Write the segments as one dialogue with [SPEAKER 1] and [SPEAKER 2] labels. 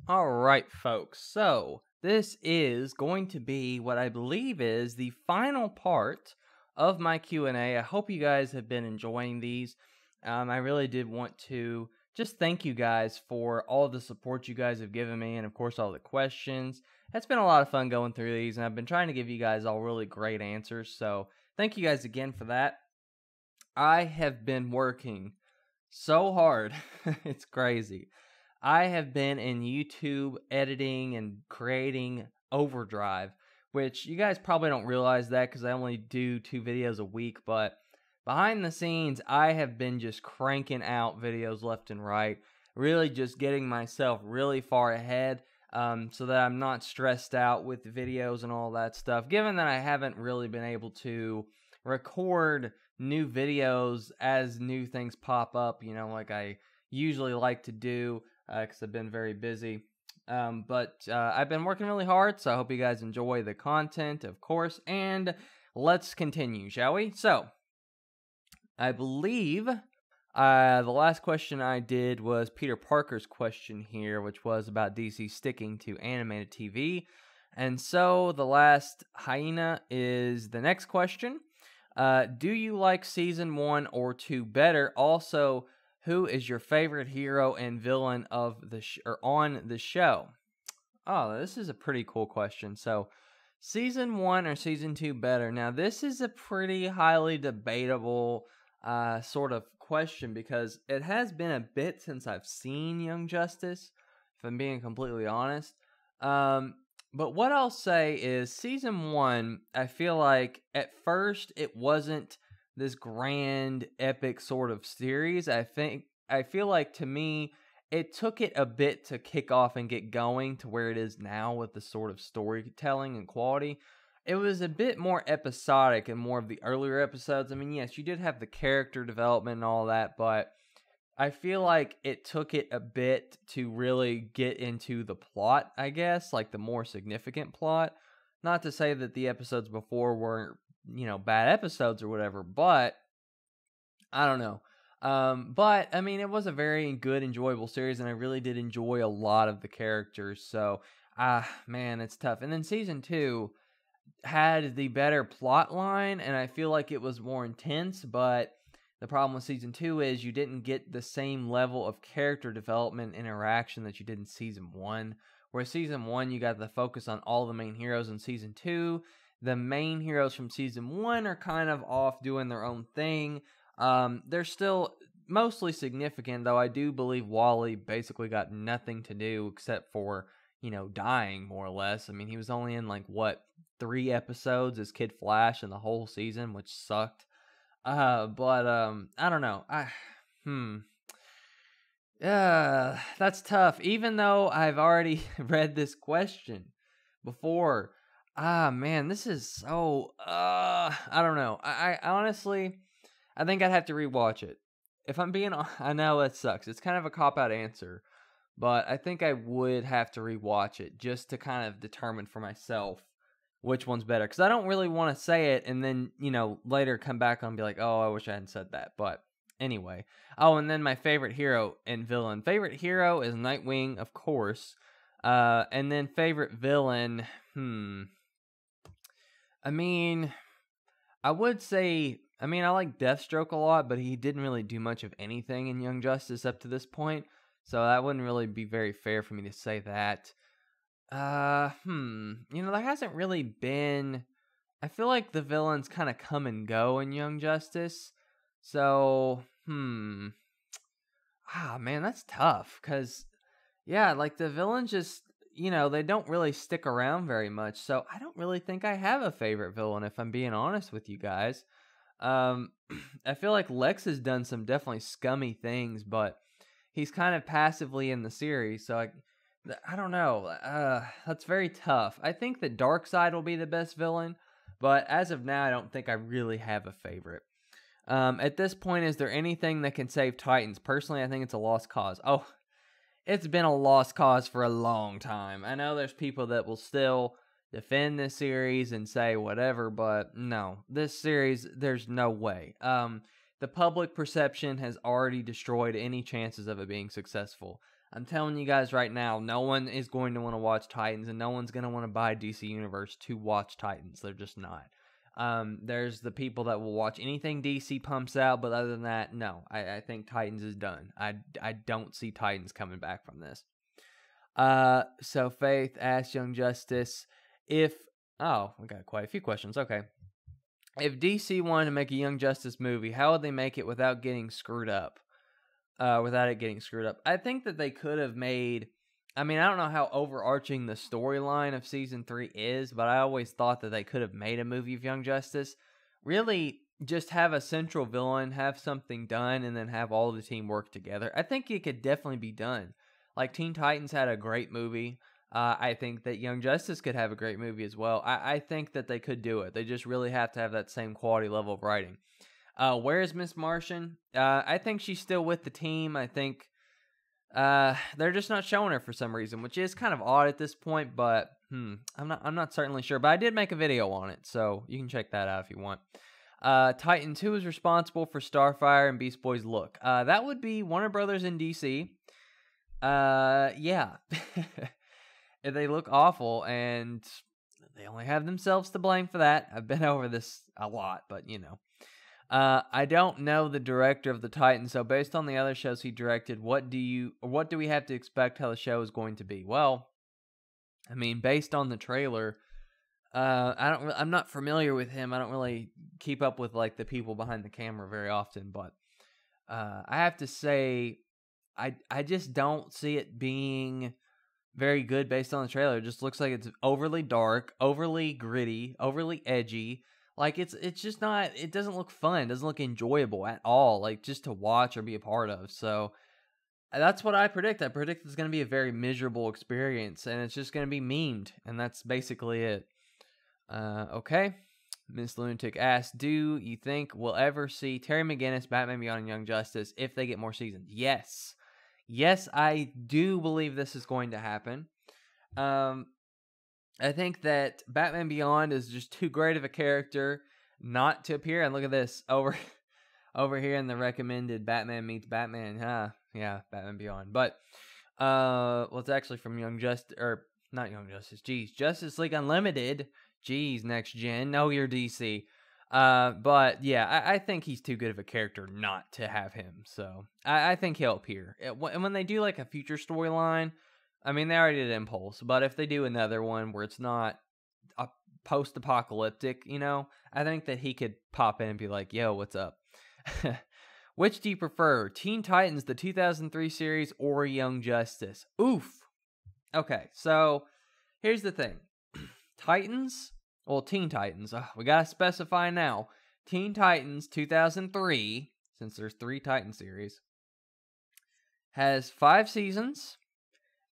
[SPEAKER 1] All right, folks. So this is going to be what I believe is the final part of my Q&A. I hope you guys have been enjoying these. I really did want to just thank you guys for all the support you guys have given me, and of course all the questions. It's been a lot of fun going through these, and I've been trying to give you guys all really great answers. So thank you guys again for that. I have been working so hard. It's crazy. I have been in YouTube editing and creating overdrive, which you guys probably don't realize that because I only do 2 videos a week, but behind the scenes, I have been just cranking out videos left and right, really just getting myself really far ahead so that I'm not stressed out with the videos and all that stuff, given that I haven't really been able to record new videos as new things pop up, like I usually like to do because I've been very busy. But I've been working really hard, so I hope you guys enjoy the content, of course, and let's continue, shall we? So, I believe the last question I did was Peter Parker's question here, which was about DC sticking to animated TV. And so the last hyena is the next question. Do you like season 1 or 2 better? Also, who is your favorite hero and villain of the on the show? Oh, this is a pretty cool question. So, season 1 or season 2 better? Now, this is a pretty highly debatable sort of question because it has been a bit since I've seen Young Justice, if I'm being completely honest. But what I'll say is season 1, I feel like at first it wasn't this grand epic sort of series. I feel like to me it took it a bit to kick off and get going to where it is now with the sort of storytelling and quality. It was a bit more episodic in more of the earlier episodes. I mean, yes, you did have the character development and all that, but I feel like it took it a bit to really get into the plot, I guess, like the more significant plot. Not to say that the episodes before weren't, bad episodes or whatever, but I don't know. But I mean, it was a very good, enjoyable series, and I really did enjoy a lot of the characters. So, man, it's tough. And then season 2 had the better plot line, and I feel like it was more intense, but the problem with season 2 is you didn't get the same level of character development interaction that you did in season 1. Where season 1, you got the focus on all the main heroes. In season 2, the main heroes from season 1 are kind of off doing their own thing. They're still mostly significant, though I do believe Wally basically got nothing to do except for, dying more or less. I mean, he was only in 3 episodes as Kid Flash in the whole season, which sucked. But I don't know. That's tough. Even though I've already read this question before. Man, this is so, I don't know. I honestly, I think I'd have to rewatch it. If I'm being, I know it sucks. It's kind of a cop-out answer, but I think I would have to rewatch it just to kind of determine for myself which one's better. Because I don't really want to say it and then, later come back and be like, oh, I wish I hadn't said that. But anyway. Oh, and then my favorite hero and villain. Favorite hero is Nightwing, of course. And then favorite villain, I mean, I would say, I like Deathstroke a lot, but he didn't really do much of anything in Young Justice up to this point. So that wouldn't really be very fair for me to say that. There hasn't really been, I feel like the villains kind of come and go in Young Justice. So, man, that's tough. Cause yeah, the villains just, they don't really stick around very much. So I don't really think I have a favorite villain, if I'm being honest with you guys. I feel like Lex has done some definitely scummy things, but he's kind of passively in the series. So I don't know. That's very tough. I think that Darkseid will be the best villain, but as of now, I don't think I really have a favorite. At this point, is there anything that can save Titans? Personally, I think it's a lost cause. Oh, it's been a lost cause for a long time. I know there's people that will still defend this series and say whatever, but no. This series, there's no way. The public perception has already destroyed any chances of it being successful. I'm telling you guys right now, no one is going to want to watch Titans, and no one's going to want to buy DC Universe to watch Titans. They're just not. There's the people that will watch anything DC pumps out, but other than that, no. I think Titans is done. I don't see Titans coming back from this. So Faith asked Young Justice if... Oh, we got quite a few questions. Okay. If DC wanted to make a Young Justice movie, how would they make it without getting screwed up? Without it getting screwed up. I think that they could have made... I mean, I don't know how overarching the storyline of Season 3 is, but I always thought that they could have made a movie of Young Justice. Really, just have a central villain, have something done, and then have all the team work together. I think it could definitely be done. Like, Teen Titans had a great movie. I think that Young Justice could have a great movie as well. I think that they could do it. They just really have to have that same quality level of writing. Where is Miss Martian? I think she's still with the team. I think they're just not showing her for some reason, which is kind of odd at this point, but I'm not certainly sure. But I did make a video on it, so you can check that out if you want. Titans, who is responsible for Starfire and Beast Boy's look? That would be Warner Brothers in DC. Yeah. They look awful, and they only have themselves to blame for that. I've been over this a lot, but you know. I don't know the director of the Titans, so based on the other shows he directed, what do we have to expect how the show is going to be? Well, I mean, based on the trailer, I'm not familiar with him. I don't really keep up with like the people behind the camera very often, but I have to say, I just don't see it being very good based on the trailer. It just looks like it's overly dark, overly gritty, overly edgy. Like, it's just not, it doesn't look fun. It doesn't look enjoyable at all, like, just to watch or be a part of. So, that's what I predict. I predict it's going to be a very miserable experience, and it's just going to be memed, and that's basically it. Okay. Miss Lunatic asked, do you think we'll ever see Terry McGinnis, Batman Beyond, and Young Justice if they get more seasons? Yes. Yes, I do believe this is going to happen. I think that Batman Beyond is just too great of a character not to appear. And look at this over here in the recommended Batman meets Batman. Yeah, Batman Beyond. But well, it's actually from Young Justice, or not Young Justice. Jeez, Justice League Unlimited. Jeez, next gen. No, you're DC. But yeah, I think he's too good of a character not to have him. So I think he'll appear. And when they do like a future storyline, I mean, they already did Impulse, but if they do another one where it's not a post-apocalyptic, you know, I think that he could pop in and be like, yo, what's up? Which do you prefer, Teen Titans, the 2003 series, or Young Justice? Oof. Okay, so here's the thing. Teen Titans, we gotta specify now. Teen Titans 2003, since there's 3 Titan series, has 5 seasons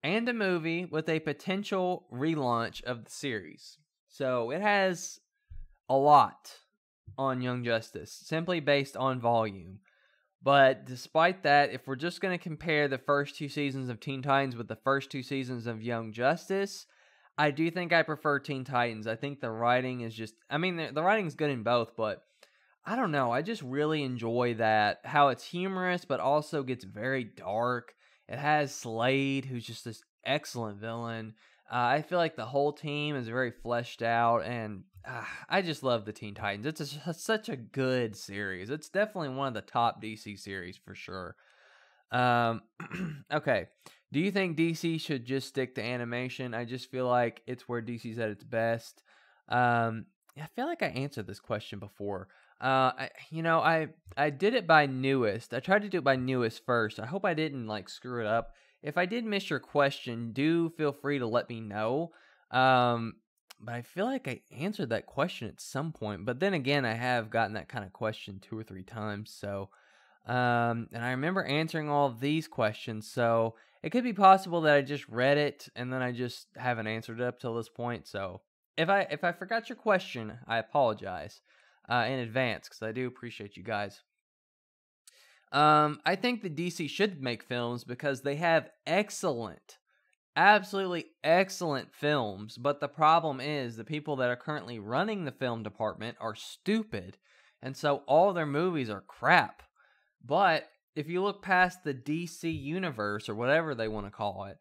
[SPEAKER 1] and a movie with a potential relaunch of the series. So it has a lot on Young Justice, simply based on volume. But despite that, if we're just going to compare the first 2 seasons of Teen Titans with the first 2 seasons of Young Justice, I do think I prefer Teen Titans. I think the writing is just... I mean, the writing's good in both, but I don't know. I just really enjoy that. How it's humorous, but also gets very dark. It has Slade, who's just this excellent villain. I feel like the whole team is very fleshed out, and I just love the Teen Titans. It's such a good series. It's definitely one of the top DC series for sure. Okay. Do you think DC should just stick to animation? I just feel like it's where DC's at its best. I feel like I answered this question before. I did it by newest. I tried to do it by newest first. I hope I didn't like screw it up. If I did miss your question, do feel free to let me know. But I feel like I answered that question at some point. But then again, I have gotten that kind of question 2 or 3 times. So, and I remember answering all of these questions. So it could be possible that I just read it and then I just haven't answered it up till this point. So if I forgot your question, I apologize in advance, because I do appreciate you guys. I think the DC should make films because they have absolutely excellent films, but the problem is the people that are currently running the film department are stupid, and so all their movies are crap. But if you look past the DC universe or whatever they want to call it,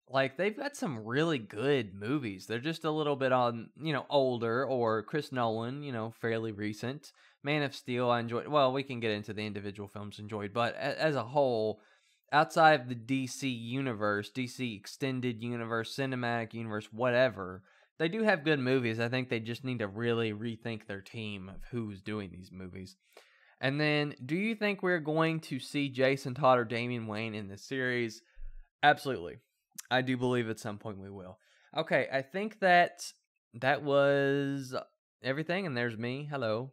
[SPEAKER 1] like they've got some really good movies. They're just a little bit on, older, or Chris Nolan, fairly recent. Man of Steel, I enjoyed. Well, we can get into the individual films enjoyed, but as a whole, outside of the DC universe, DC extended universe, cinematic universe, whatever, they do have good movies. I think they just need to really rethink their team of who's doing these movies. And then, do you think we're going to see Jason Todd or Damian Wayne in this series? Absolutely. I do believe at some point we will. Okay, I think that was everything, and there's me. Hello.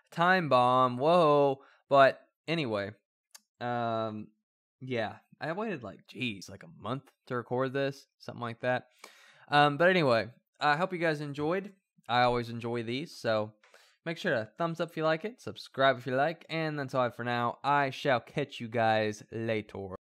[SPEAKER 1] Time bomb. Whoa. But anyway, yeah, I waited like a month to record this, something like that. But anyway, I hope you guys enjoyed. I always enjoy these, so make sure to thumbs up if you like it, subscribe if you like, and that's all I have for now. I shall catch you guys later.